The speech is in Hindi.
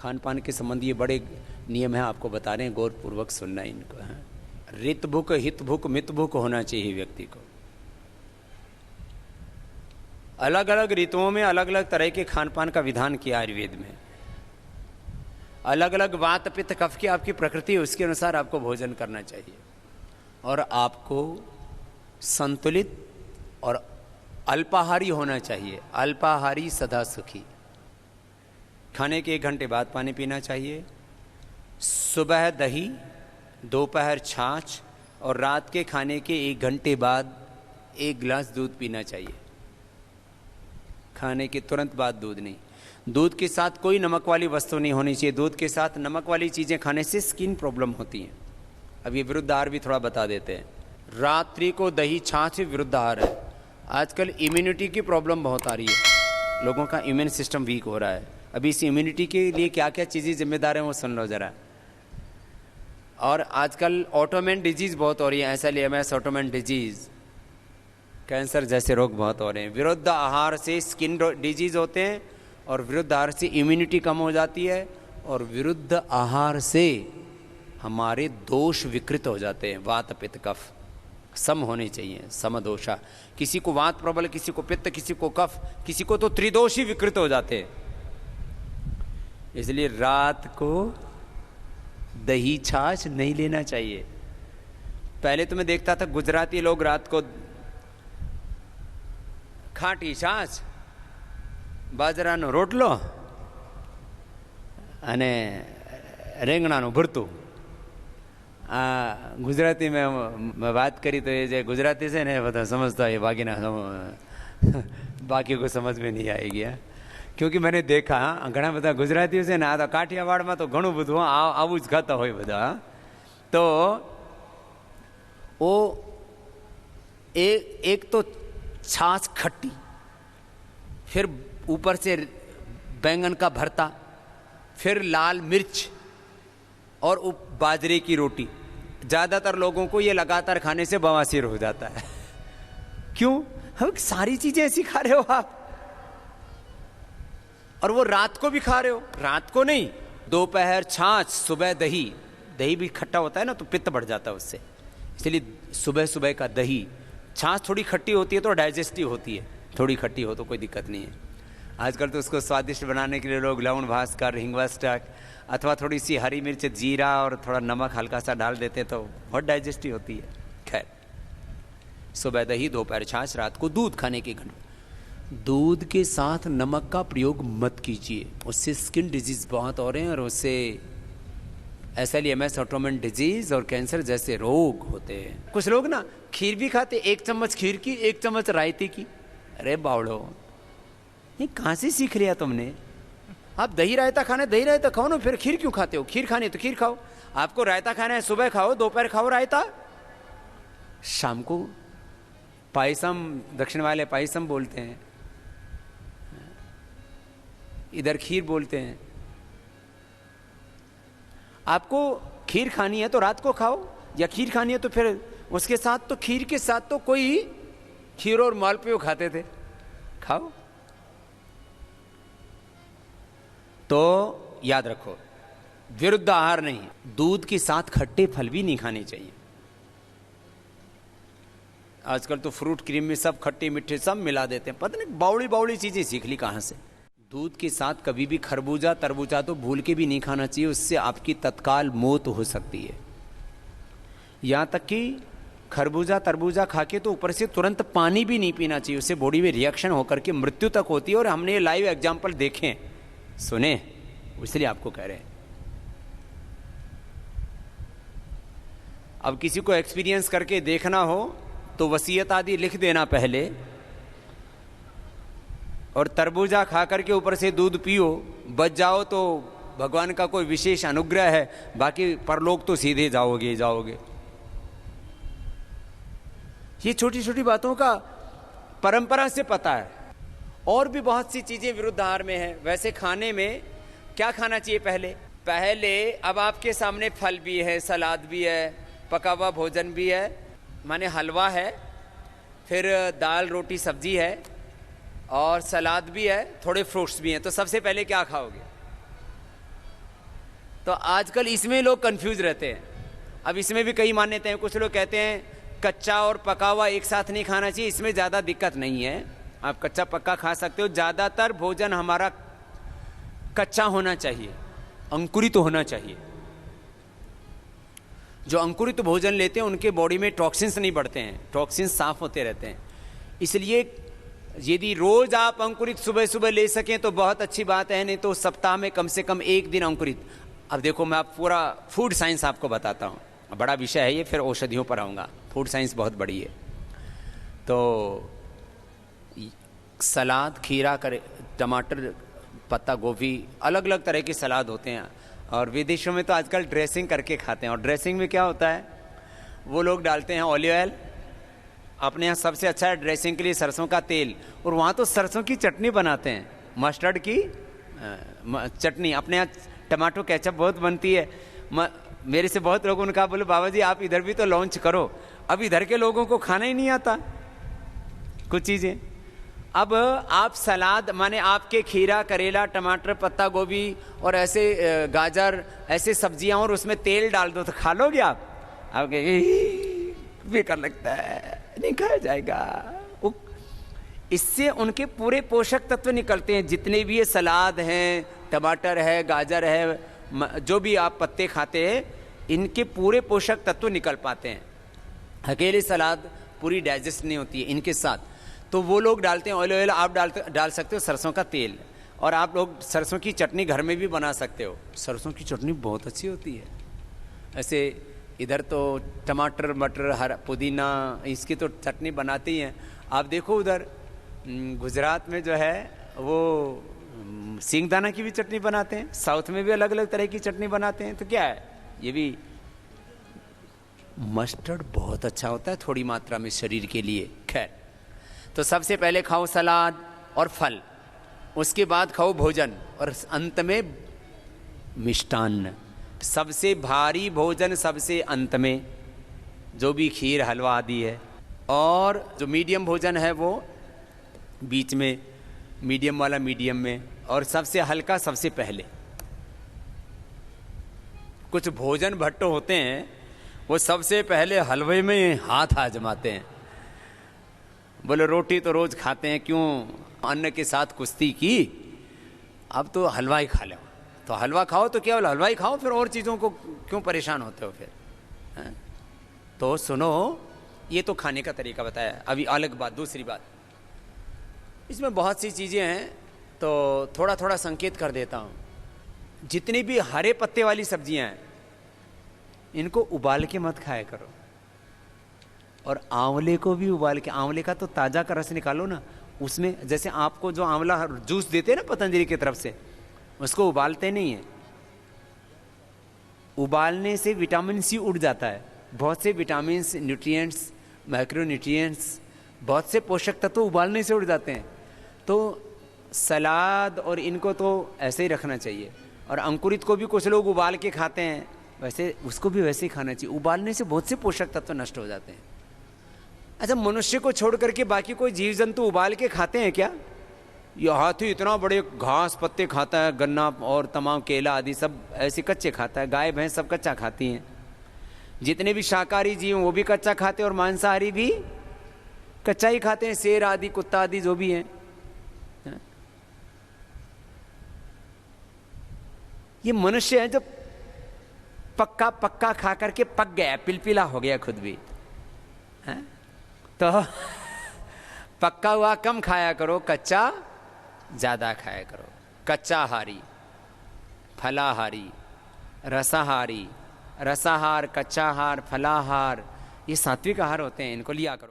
खान पान के संबंधी ये बड़े नियम हैं, आपको बता रहे हैं, गौर पूर्वक सुनना इनको है। रित भुक, हित भुक, मित भुक होना चाहिए व्यक्ति को। अलग अलग ऋतुओं में अलग अलग तरह के खान पान का विधान किया आयुर्वेद में। अलग अलग वात पित्त कफ की आपकी प्रकृति है, उसके अनुसार आपको भोजन करना चाहिए। और आपको संतुलित और अल्पाहारी होना चाहिए। अल्पाहारी सदा सुखी। खाने के 1 घंटे बाद पानी पीना चाहिए। सुबह दही, दोपहर छाछ और रात के खाने के 1 घंटे बाद 1 गिलास दूध पीना चाहिए। खाने के तुरंत बाद दूध नहीं। दूध के साथ कोई नमक वाली वस्तु नहीं होनी चाहिए। दूध के साथ नमक वाली चीज़ें खाने से स्किन प्रॉब्लम होती हैं। अब ये विरुद्ध आहार भी थोड़ा बता देते हैं। रात्रि को दही छाछ विरुद्ध आहार है। आजकल इम्यूनिटी की प्रॉब्लम बहुत आ रही है, लोगों का इम्यून सिस्टम वीक हो रहा है। अभी इस इम्यूनिटी के लिए क्या क्या चीज़ें जिम्मेदार हैं वो सुन लो ज़रा। और आजकल ऑटोमेन डिजीज़ बहुत हो रही है, SLEMS ऑटोमेन डिजीज़, कैंसर जैसे रोग बहुत हो रहे हैं। विरुद्ध आहार से स्किन डिजीज़ होते हैं और विरुद्ध आहार से इम्यूनिटी कम हो जाती है और विरुद्ध आहार से हमारे दोष विकृत हो जाते हैं। वात पित्त कफ सम होने चाहिए, समदोषा। किसी को वात प्रबल, किसी को पित्त, किसी को कफ, किसी को तो त्रिदोषी विकृत हो जाते हैं। इसलिए रात को दही छाछ नहीं लेना चाहिए। पहले तो मैं देखता था गुजराती लोग रात को खाटी छाछ, बाજરાનો રોટલો અને રીંગણાનું ભરતું। આ ગુજરાતી મેં વાત કરી તો ये जो गुजराती से ने બધા समझता है, बाकी को समझ में नहीं आएगी। क्योंकि मैंने देखा घણા બધા गुजरातीઓ છે ને આ તો કાઠિયાવાડમાં તો ઘણું બધું આવું જ ખાતા હોય બધા। તો वो एक तो छाछ खट्टी, फिर ऊपर से बैंगन का भरता, फिर लाल मिर्च और बाजरे की रोटी। ज़्यादातर लोगों को ये लगातार खाने से बवासीर हो जाता है। क्यों? हम सारी चीज़ें ऐसी खा रहे हो आप, और वो रात को भी खा रहे हो। रात को नहीं, दोपहर छाछ, सुबह दही। दही भी खट्टा होता है ना, तो पित्त बढ़ जाता है उससे। इसलिए सुबह सुबह का दही। छाछ थोड़ी खट्टी होती है तो डाइजेस्टिव होती है, थोड़ी खट्टी हो तो कोई दिक्कत नहीं है। आजकल तो उसको स्वादिष्ट बनाने के लिए लोग लवण भास्कर, हिंगवास्टक अथवा थोड़ी सी हरी मिर्च, जीरा और थोड़ा नमक हल्का सा डाल देते हैं तो बहुत डाइजेस्टिव होती है। खैर, सुबह दही, दोपहर छाछ, रात को दूध खाने के घंटे। दूध के साथ नमक का प्रयोग मत कीजिए, उससे स्किन डिजीज बहुत हो रहे हैं और उससे SLEMS ऑटोमेन डिजीज और कैंसर जैसे रोग होते हैं। कुछ लोग ना खीर भी खाते, 1 चम्मच खीर की, 1 चम्मच रायते की। अरे बावड़ो, ये कहाँ से सीख लिया तुमने? आप दही रायता खाना है, दही रायता खाओ ना, फिर खीर क्यों खाते हो? खीर खानी है तो खीर खाओ। आपको रायता खाना है, सुबह खाओ, दोपहर खाओ रायता, शाम को पायसम, दक्षिण वाले पायसम बोलते हैं, इधर खीर बोलते हैं। आपको खीर खानी है तो रात को खाओ, या खीर खानी है तो फिर उसके साथ, तो खीर के साथ तो कोई खीर और मालपुआ खाते थे, खाओ। तो याद रखो, विरुद्ध आहार नहीं। दूध के साथ खट्टे फल भी नहीं खाने चाहिए। आजकल तो फ्रूट क्रीम में सब खट्टे मीठे सब मिला देते हैं, पता नहीं बावड़ी बावड़ी चीजें सीख ली कहां से। दूध के साथ कभी भी खरबूजा तरबूजा तो भूल के भी नहीं खाना चाहिए, उससे आपकी तत्काल मौत हो सकती है। यहां तक कि खरबूजा तरबूजा खा के तो ऊपर से तुरंत पानी भी नहीं पीना चाहिए, उससे बॉडी में रिएक्शन होकर के मृत्यु तक होती है। और हमने ये लाइव एग्जाम्पल देखे, सुने, इसलिए आपको कह रहे हैं। अब किसी को एक्सपीरियंस करके देखना हो तो वसीयत आदि लिख देना पहले, और तरबूजा खा करके ऊपर से दूध पियो, बच जाओ तो भगवान का कोई विशेष अनुग्रह है, बाकी परलोक तो सीधे जाओगे जाओगे। ये छोटी छोटी बातों का परंपरा से पता है। और भी बहुत सी चीजें विरुद्ध आहार में है। वैसे खाने में क्या खाना चाहिए? पहले अब आपके सामने फल भी है, सलाद भी है, पका हुआ भोजन भी है, माने हलवा है, फिर दाल रोटी सब्जी है और सलाद भी है, थोड़े फ्रूट्स भी हैं। तो सबसे पहले क्या खाओगे? तो आजकल इसमें लोग कंफ्यूज रहते हैं। अब इसमें भी कई मान्यताएं, कुछ लोग कहते हैं कच्चा और पका हुआ एक साथ नहीं खाना चाहिए, इसमें ज़्यादा दिक्कत नहीं है, आप कच्चा पक्का खा सकते हो। ज़्यादातर भोजन हमारा कच्चा होना चाहिए, अंकुरित होना चाहिए। जो अंकुरित भोजन लेते हैं उनके बॉडी में टॉक्सिन्स नहीं बढ़ते हैं, टॉक्सिन्स साफ होते रहते हैं। इसलिए यदि रोज आप अंकुरित सुबह सुबह ले सकें तो बहुत अच्छी बात है, नहीं तो सप्ताह में कम से कम एक दिन अंकुरित। अब देखो, मैं आप पूरा फूड साइंस आपको बताता हूँ, बड़ा विषय है ये, फिर औषधियों पर आऊँगा। फूड साइंस बहुत बड़ी है। तो सलाद, खीरा, टमाटर, पत्ता गोभी, अलग अलग तरह के सलाद होते हैं। और विदेशों में तो आजकल ड्रेसिंग करके खाते हैं। और ड्रेसिंग में क्या होता है, वो लोग डालते हैं ऑलिव ऑयल, अपने यहाँ सबसे अच्छा है ड्रेसिंग के लिए सरसों का तेल, और वहाँ तो सरसों की चटनी बनाते हैं, मस्टर्ड की चटनी। अपने यहाँ टमाटो केचप बहुत बनती है। मेरे से बहुत लोगों ने कहा, बोले बाबा जी आप इधर भी तो लॉन्च करो। अब इधर के लोगों को खाना ही नहीं आता कुछ चीज़ें। अब आप सलाद माने आपके खीरा, करेला, टमाटर, पत्ता गोभी और ऐसे गाजर, ऐसे सब्जियां, और उसमें तेल डाल दो तो खा लोगे आप? बेकार लगता है, नहीं खाया जाएगा। इससे उनके पूरे पोषक तत्व निकलते हैं, जितने भी ये सलाद हैं, टमाटर है, गाजर है, जो भी आप पत्ते खाते हैं, इनके पूरे पोषक तत्व निकल पाते हैं। अकेले सलाद पूरी डाइजेस्ट नहीं होती है इनके साथ। तो वो लोग डालते हैं ऑलिव ऑयल, आप डाल सकते हो सरसों का तेल। और आप लोग सरसों की चटनी घर में भी बना सकते हो, सरसों की चटनी बहुत अच्छी होती है। ऐसे इधर तो टमाटर, मटर, हरा पुदीना, इसकी तो चटनी बनाते ही हैं। आप देखो उधर गुजरात में जो है वो सींगदाना की भी चटनी बनाते हैं, साउथ में भी अलग अलग तरह की चटनी बनाते हैं। तो क्या है, ये भी मस्टर्ड बहुत अच्छा होता है थोड़ी मात्रा में शरीर के लिए। खैर, तो सबसे पहले खाओ सलाद और फल, उसके बाद खाओ भोजन, और अंत में मिष्टान्न। सबसे भारी भोजन सबसे अंत में, जो भी खीर, हलवा आदि है। और जो मीडियम भोजन है वो बीच में, मीडियम वाला मीडियम में, और सबसे हल्का सबसे पहले। कुछ भोजन भट्ट होते हैं वो सबसे पहले हलवे में हाथ आजमाते हैं। बोले रोटी तो रोज खाते हैं, क्यों अन्न के साथ कुश्ती की, अब तो हलवा ही खा लो। तो हलवा खाओ तो केवल हलवा ही खाओ, फिर और चीज़ों को क्यों परेशान होते हो फिर, है? तो सुनो, ये तो खाने का तरीका बताया। अभी अलग बात, दूसरी बात, इसमें बहुत सी चीज़ें हैं, तो थोड़ा थोड़ा संकेत कर देता हूँ। जितनी भी हरे पत्ते वाली सब्जियां हैं, इनको उबाल के मत खाया करो। और आंवले को भी उबाल के, आंवले का तो ताज़ा का रस निकालो ना, उसमें जैसे आपको जो आंवला जूस देते हैं ना पतंजलि की तरफ से, उसको उबालते नहीं है। उबालने से विटामिन सी उड़ जाता है, बहुत से विटामिन, न्यूट्रिएंट्स, माइक्रोन्यूट्रिएंट्स, बहुत से पोषक तत्व तो उबालने से उड़ जाते हैं। तो सलाद और इनको तो ऐसे ही रखना चाहिए। और अंकुरित को भी कुछ लोग उबाल के खाते हैं, वैसे उसको भी वैसे ही खाना चाहिए। उबालने से बहुत से पोषक तत्व नष्ट हो जाते हैं। अच्छा, मनुष्य को छोड़ करके बाकी कोई जीव जंतु उबाल के खाते हैं क्या? ये हाथी इतना बड़े घास पत्ते खाता है, गन्ना और तमाम केला आदि सब ऐसे कच्चे खाता है। गाय भैंस सब कच्चा खाती हैं। जितने भी शाकाहारी जीव वो भी कच्चा खाते हैं, और मांसाहारी भी कच्चा ही खाते हैं, शेर आदि, कुत्ता आदि जो भी हैं। ये मनुष्य है जो पक्का पक्का खा करके पक गया, पिलपिला हो गया खुद भी, है? तो पक्का हुआ कम खाया करो, कच्चा ज्यादा खाया करो। कच्चाहारी, फलाहारी, रसाहारी, रसाहार, कच्चाहार, फलाहार, ये सात्विक आहार होते हैं, इनको लिया करो।